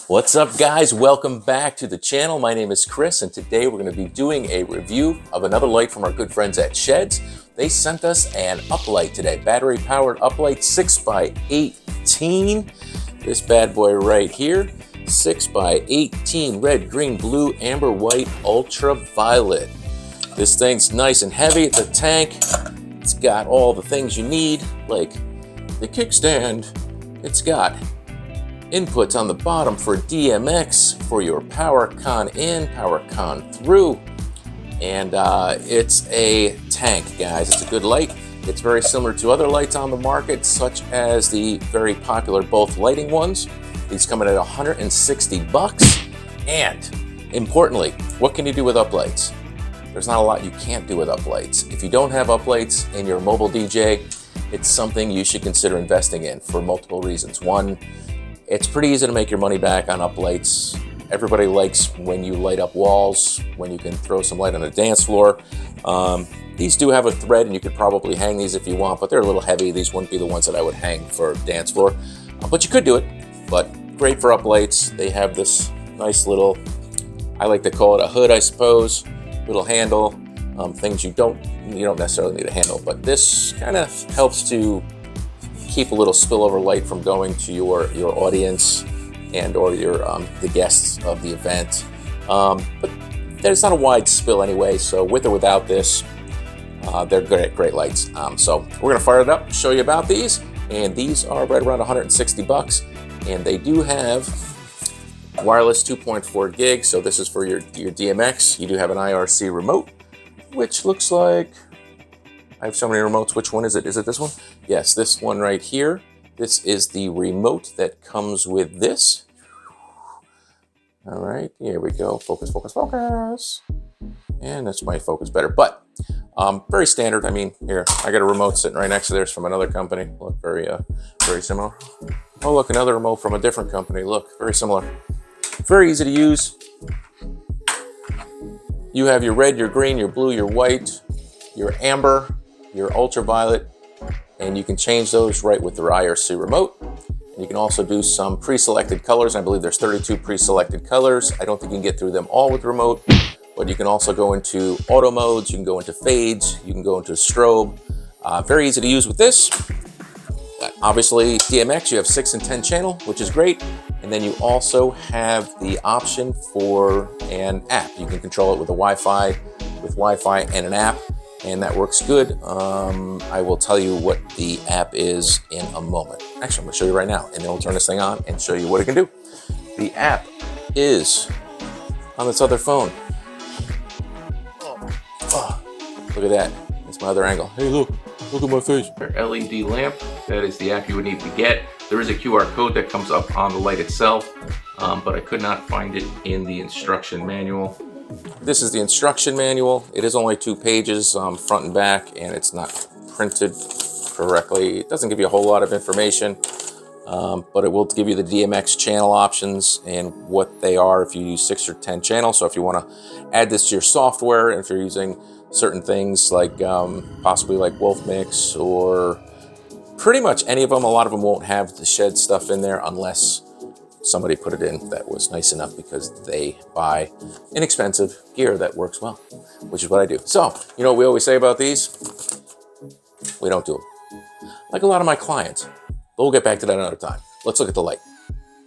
What's up, guys? Welcome back to the channel. My name is Chris, and today we're going to be doing a review of another light from our good friends at Shehds. They sent us an Uplight today, battery-powered Uplight 6x18. This bad boy right here, 6x18, red, green, blue, amber, white, ultraviolet. This thing's nice and heavy. It's a tank. It's got all the things you need, like the kickstand. It's got inputs on the bottom for DMX, for your power con in, power con through, and it's a tank, guys. It's a good light. It's very similar to other lights on the market, such as the very popular both lighting ones. These come in at 160 bucks. And importantly, what can you do with Uplights? There's not a lot you can't do with Uplights. If you don't have Uplights and you're a mobile DJ, it's something you should consider investing in for multiple reasons. One, it's pretty easy to make your money back on Uplights. Everybody likes when you light up walls, when you can throw some light on a dance floor. These do have a thread, and you could probably hang these if you want, but they're a little heavy. These wouldn't be the ones that I would hang for a dance floor, but you could do it. But great for Uplights. They have this nice little, I like to call it a hood, I suppose, little handle. Things you don't necessarily need a handle, but this kind of helps to keep a little spillover light from going to your audience and or your the guests of the event. But there's not a wide spill anyway, so with or without this, they're great lights. So we're gonna fire it up, show you about these, and these are right around 160 bucks, and they do have wireless 2.4 gigs. So this is for your DMX. You do have an IRC remote, which looks like, I have so many remotes. Which one is it? Is it this one? Yes, this one right here. This is the remote that comes with this. All right, here we go. Focus, focus, focus. And that's my focus better, but very standard. I mean, here, I got a remote sitting right next to theirs from another company. Look, very similar. Oh, look, another remote from a different company. Look, very similar. Very easy to use. You have your red, your green, your blue, your white, your amber, your ultraviolet, and you can change those right with the IRC remote. And you can also do some pre-selected colors. I believe there's 32 pre-selected colors. I don't think you can get through them all with the remote, but you can also go into auto modes, you can go into fades, you can go into strobe. Very easy to use with this. Obviously, DMX, you have 6 and 10 channel, which is great. And then you also have the option for an app. You can control it with Wi-Fi and an app, and that works good. I will tell you what the app is in a moment. Actually, I'm gonna show you right now, and then we'll turn this thing on and show you what it can do. The app is on this other phone. Look at that. That's my other angle. Hey, look at my face. LED lamp, that is the app you would need to get. There is a QR code that comes up on the light itself, but I could not find it in the instruction manual. This is the instruction manual. It is only 2 pages, front and back, and it's not printed correctly. It doesn't give you a whole lot of information, but it will give you the DMX channel options and what they are if you use 6 or 10 channels. So if you want to add this to your software, and if you're using certain things like possibly like Wolf Mix or pretty much any of them, a lot of them won't have the Shehds stuff in there unless somebody put it in that was nice enough because they buy inexpensive gear that works well, which is what I do. So, you know what we always say about these? We don't do them. Like a lot of my clients. But we'll get back to that another time. Let's look at the light.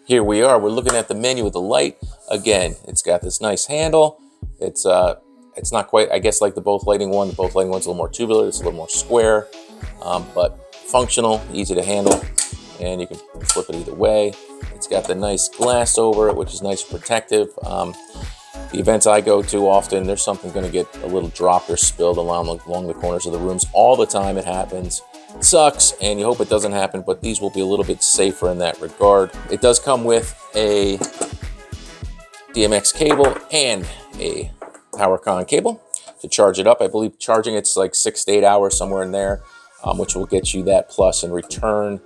Here we are. We're looking at the menu of the light. Again, it's got this nice handle. It's not quite, I guess, like the both lighting one. The both lighting one's a little more tubular. It's a little more square, but functional, easy to handle, and you can flip it either way. It's got the nice glass over it, which is nice and protective. The events I go to often, there's something going to get a little dropped or spilled along the corners of the rooms. All the time it happens. It sucks, and you hope it doesn't happen, but these will be a little bit safer in that regard. It does come with a DMX cable and a power con cable to charge it up. I believe charging it's like 6 to 8 hours, somewhere in there, which will get you that plus in return.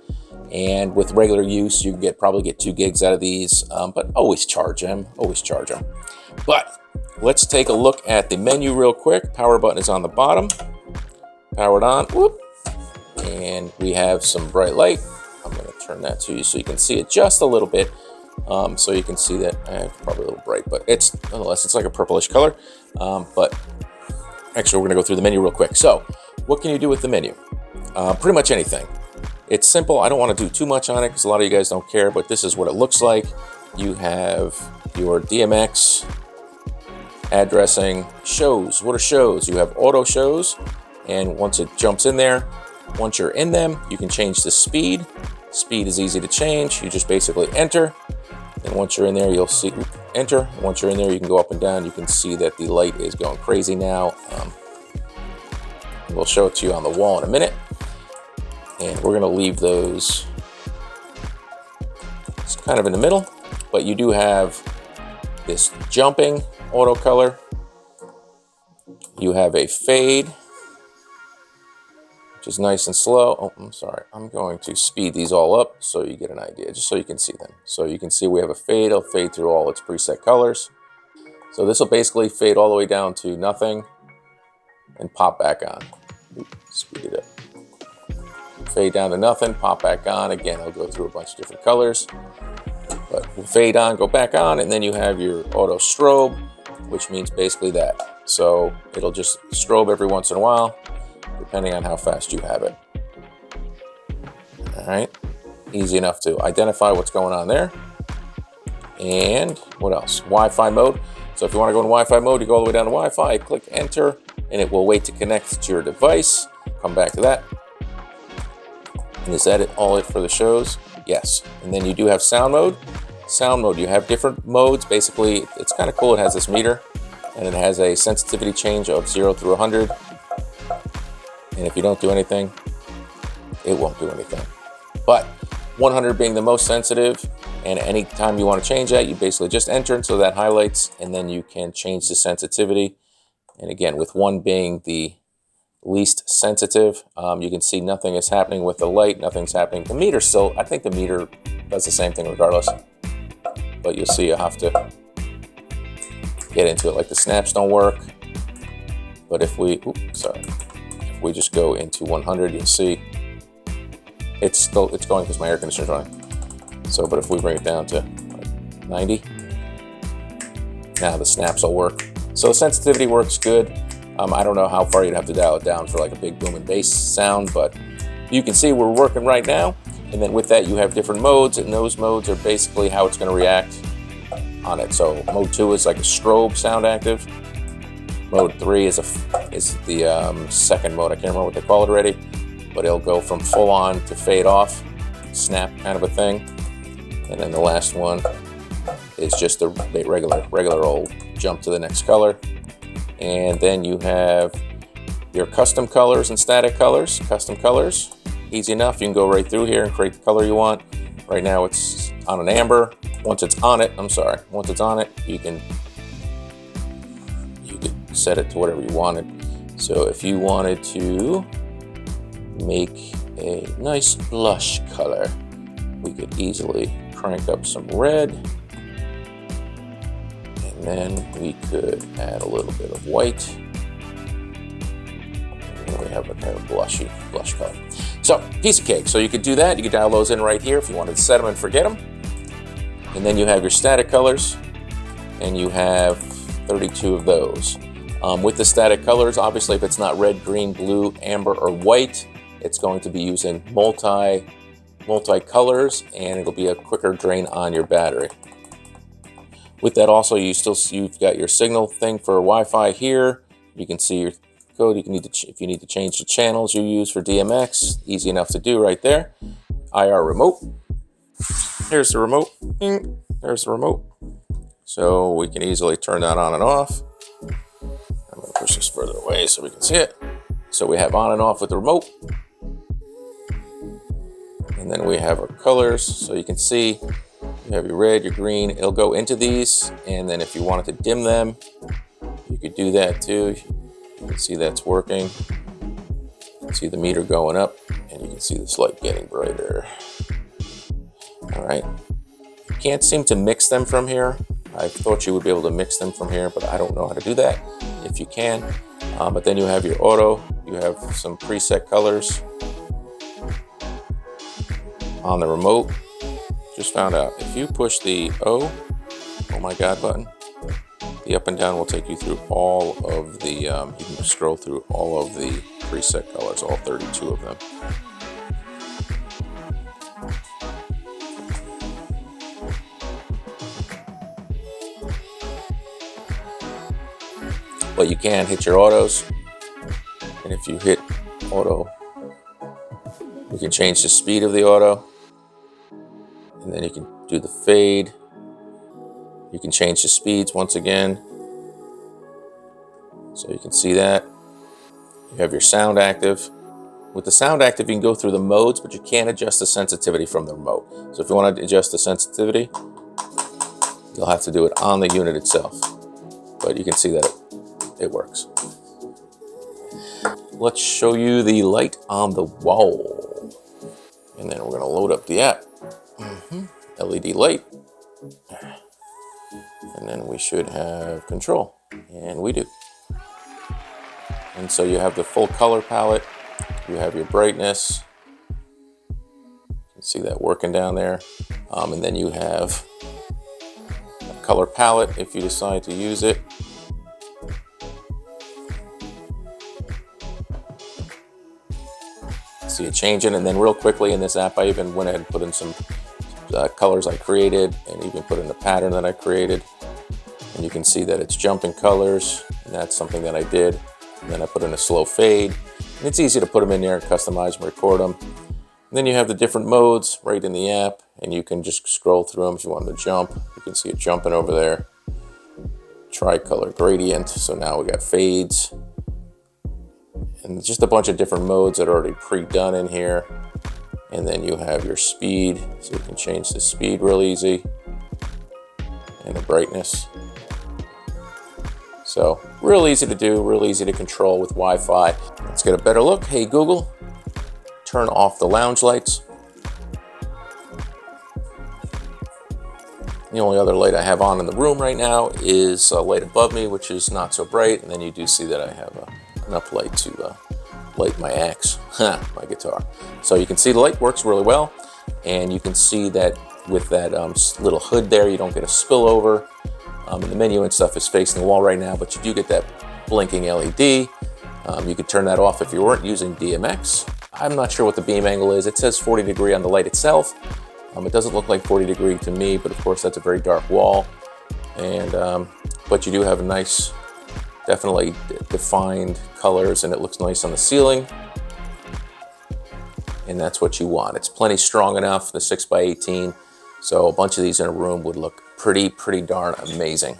And with regular use, you can probably get 2 gigs out of these, but always charge them, But let's take a look at the menu real quick. Power button is on the bottom, powered on, whoop, and we have some bright light. I'm gonna turn that to you so you can see it just a little bit. So you can see that, probably a little bright, but it's nonetheless, it's like a purplish color. But actually, we're gonna go through the menu real quick. So what can you do with the menu? Pretty much anything. It's simple. I don't want to do too much on it because a lot of you guys don't care, but this is what it looks like. You have your DMX, addressing, shows. What are shows? You have auto shows, and once it jumps in there, once you're in them, you can change the speed. Speed is easy to change. You just basically enter, and once you're in there, you'll see enter. Once you're in there, you can go up and down. You can see that the light is going crazy now. We'll show it to you on the wall in a minute. And we're gonna leave those, it's kind of in the middle, but you do have this jumping auto color. You have a fade, which is nice and slow. Oh, I'm sorry. I'm going to speed these all up so you get an idea, just so you can see them. So you can see we have a fade. It'll fade through all its preset colors. So this will basically fade all the way down to nothing and pop back on. Oops, speed it up. Fade down to nothing, pop back on. Again, I'll go through a bunch of different colors, but we'll fade on, go back on, and then you have your auto strobe, which means basically that. So it'll just strobe every once in a while, depending on how fast you have it. All right, easy enough to identify what's going on there. And what else? Wi-Fi mode. So if you want to go in Wi-Fi mode, you go all the way down to Wi-Fi, click enter, and it will wait to connect to your device. Come back to that. And is that all it for the shows? Yes. And then you do have sound mode. Sound mode, you have different modes. Basically, it's kind of cool. It has this meter, and it has a sensitivity change of 0 through 100. And if you don't do anything, it won't do anything. But 100 being the most sensitive, and anytime you want to change that, you basically just enter it so that highlights, and then you can change the sensitivity. And again, with 1 being the least sensitive, you can see nothing is happening with the light, nothing's happening. The meter still, I think the meter does the same thing regardless, but you'll see you have to get into it. Like the snaps don't work, but if we, if we just go into 100, you'll see it's going because my air conditioner's running. So, but if we bring it down to like 90, now the snaps will work. So sensitivity works good. I don't know how far you'd have to dial it down for like a big boom and bass sound, but you can see we're working right now. And then with that, you have different modes, and those modes are basically how it's going to react on it. So mode 2 is like a strobe sound active. Mode 3 is the second mode. I can't remember what they call it already, but it'll go from full on to fade off, snap kind of a thing. And then the last one is just the regular old jump to the next color. And then you have your custom colors and static colors. Custom colors, easy enough. You can go right through here and create the color you want. Right now it's on an amber. Once it's on it, you can set it to whatever you wanted. So if you wanted to make a nice blush color, we could easily crank up some red. And then we could add a little bit of white. And we have a kind of blush color. So, piece of cake. So you could do that. You could dial those in right here if you wanted to set them and forget them. And then you have your static colors, and you have 32 of those. With the static colors, obviously if it's not red, green, blue, amber, or white, it's going to be using multi colors, and it'll be a quicker drain on your battery. With that also, you've got your signal thing for Wi-Fi here. You can see your code. If you need to change the channels you use for DMX, easy enough to do right there. IR remote. Here's the remote. There's the remote. So we can easily turn that on and off. I'm going to push this further away so we can see it. So we have on and off with the remote. And then we have our colors. So you can see you have your red, your green. It'll go into these. And then if you wanted to dim them, you could do that too. You can see that's working. You can see the meter going up, and you can see this light getting brighter. All right. You can't seem to mix them from here. I thought you would be able to mix them from here, but I don't know how to do that. If you can. But then you have your auto. You have some preset colors on the remote. Just found out, if you push the oh my God button, the up and down will take you through all of the, you can scroll through all of the preset colors, all 32 of them. But you can hit your autos, and if you hit auto, you can change the speed of the auto, and then you can do the fade. You can change the speeds once again, so you can see that. You have your sound active. With the sound active, you can go through the modes, but you can't adjust the sensitivity from the remote. So if you want to adjust the sensitivity, you'll have to do it on the unit itself. But you can see that it works. Let's show you the light on the wall. And then we're going to load up the app. LED light. And then we should have control. And we do. And so you have the full color palette. You have your brightness. You can see that working down there. And then you have a color palette if you decide to use it. See it changing, and then real quickly in this app, I even went ahead and put in some colors I created, and even put in a pattern that I created. And you can see that it's jumping colors, and that's something that I did. And then I put in a slow fade, and it's easy to put them in there and customize and record them. And then you have the different modes right in the app, and you can just scroll through them if you want to jump. You can see it jumping over there. Tricolor gradient, so now we got fades. And just a bunch of different modes that are already pre-done in here. And then you have your speed, so you can change the speed real easy. And the brightness. So real easy to do, real easy to control with Wi-Fi. Let's get a better look. Hey Google, turn off the lounge lights. The only other light I have on in the room right now is a light above me, which is not so bright. And then you do see that I have an uplight to light my axe, my guitar. So you can see the light works really well, and you can see that with that little hood there, you don't get a spillover. And the menu and stuff is facing the wall right now, but you do get that blinking LED. You could turn that off if you weren't using DMX. I'm not sure what the beam angle is. It says 40 degree on the light itself. It doesn't look like 40 degree to me, but of course that's a very dark wall. And but you do have a nice, definitely defined colors, and it looks nice on the ceiling. And that's what you want. It's plenty strong enough, the 6x18. So a bunch of these in a room would look pretty darn amazing.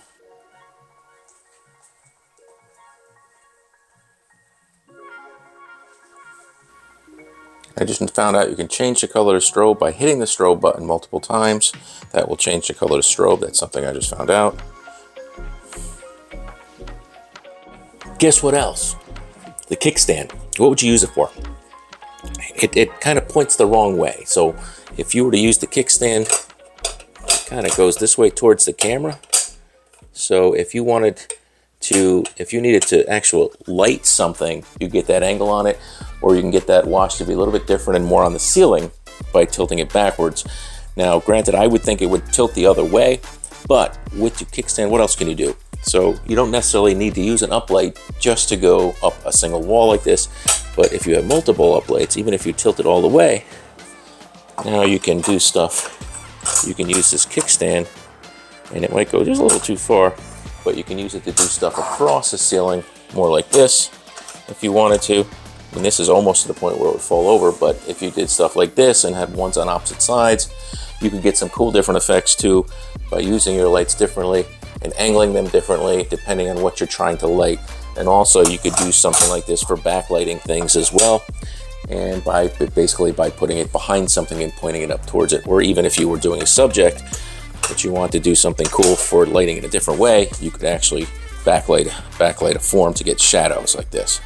I just found out you can change the color of strobe by hitting the strobe button multiple times. That will change the color of strobe. That's something I just found out. Guess what else? The kickstand. What would you use it for? It kind of points the wrong way. So if you were to use the kickstand, it kind of goes this way towards the camera. So if you wanted to, if you needed to actually light something, you get that angle on it, or you can get that wash to be a little bit different and more on the ceiling by tilting it backwards. Now, granted, I would think it would tilt the other way, but with the kickstand, what else can you do? So you don't necessarily need to use an uplight just to go up a single wall like this, but if you have multiple uplights, even if you tilt it all the way, now you can do stuff. You can use this kickstand, and it might go just a little too far, but you can use it to do stuff across the ceiling, more like this, if you wanted to. And this is almost to the point where it would fall over, but if you did stuff like this and had ones on opposite sides, you could get some cool different effects too by using your lights differently and angling them differently depending on what you're trying to light. And also you could do something like this for backlighting things as well, and basically by putting it behind something and pointing it up towards it. Or even if you were doing a subject but you want to do something cool for lighting in a different way, you could actually backlight a form to get shadows like this.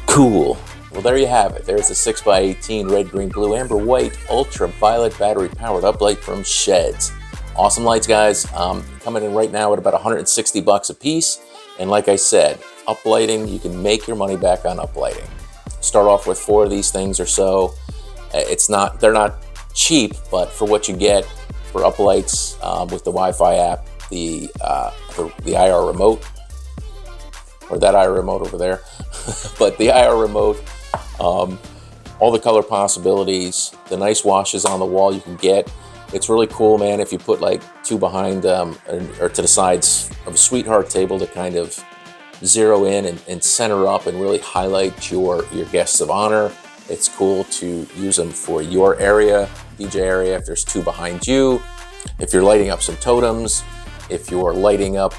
Cool. Well, there you have it. There's the 6x18 red, green, blue, amber, white, ultraviolet battery powered uplight from Shehds. Awesome lights, guys. Coming in right now at about 160 bucks a piece. And like I said, uplighting, you can make your money back on uplighting. Start off with 4 of these things or so. They're not cheap, but for what you get for Uplights with the Wi-Fi app, the IR remote, or that IR remote over there, but the IR remote, all the color possibilities, the nice washes on the wall you can get. It's really cool, man, if you put like two behind or to the sides of a sweetheart table to kind of zero in and center up and really highlight your guests of honor. It's cool to use them for your area, DJ area, if there's two behind you, if you're lighting up some totems, if you're lighting up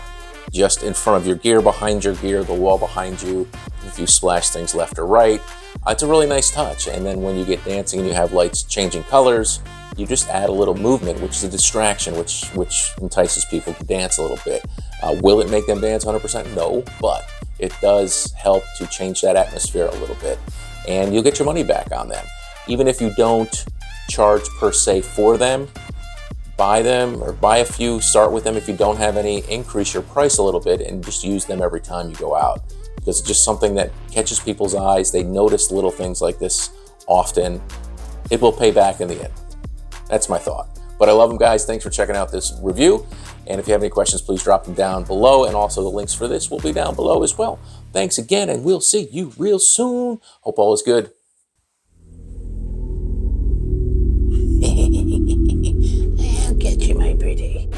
just in front of your gear, behind your gear, the wall behind you, if you splash things left or right. It's a really nice touch. And then when you get dancing and you have lights changing colors, you just add a little movement, which is a distraction, which entices people to dance a little bit. Will it make them dance 100%? No, but it does help to change that atmosphere a little bit. And you'll get your money back on them. Even if you don't charge per se for them, buy them or buy a few, start with them. If you don't have any, increase your price a little bit and just use them every time you go out. Because it's just something that catches people's eyes. They notice little things like this often. It will pay back in the end. That's my thought. But I love them, guys. Thanks for checking out this review. And if you have any questions, please drop them down below. And also the links for this will be down below as well. Thanks again, and we'll see you real soon. Hope all is good. I'll get you, my pretty.